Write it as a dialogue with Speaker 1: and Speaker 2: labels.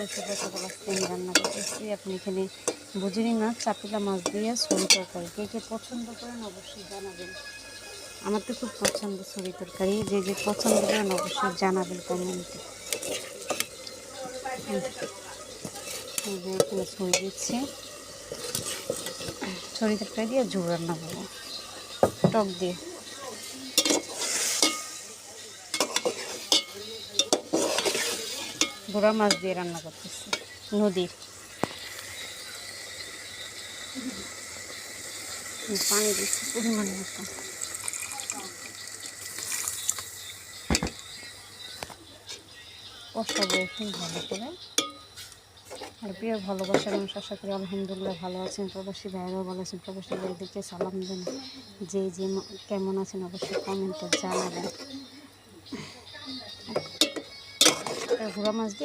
Speaker 1: সকাল আজকে আমি রান্না করতেছি। আপনি এখানে বুঝিনি মাছ, চাপিলা মাছ দিয়ে ছড়ি তরকারি। কে কে পছন্দ করেন অবশ্যই জানাবেন। আমার তো খুব পছন্দ ছড়ি তরকারি। যে যে পছন্দ করেন অবশ্যই জানাবেন কমেন্টে। এখানে ছড়ি দিচ্ছি, ছড়ি তরকারি দিয়ে ঝোল রান্না করবো টক দিয়ে। গুড়া মাছ দিয়ে রান্না করতেছি নদীর। পানি দিচ্ছি পরিমাণ মতো। কষাবো একটু ভালো করে। আর প্রিয় ভালোবাসার মানুষ, আশা করি আলহামদুলিল্লাহ ভালো আছেন। প্রবাসী ভাইরাও ভালো আছেন। প্রবাসী ভাইদেরকে সালাম দেন। যে যে কেমন আছেন অবশ্যই কমেন্টে জানাবেন। গুড়া মাছ দিয়ে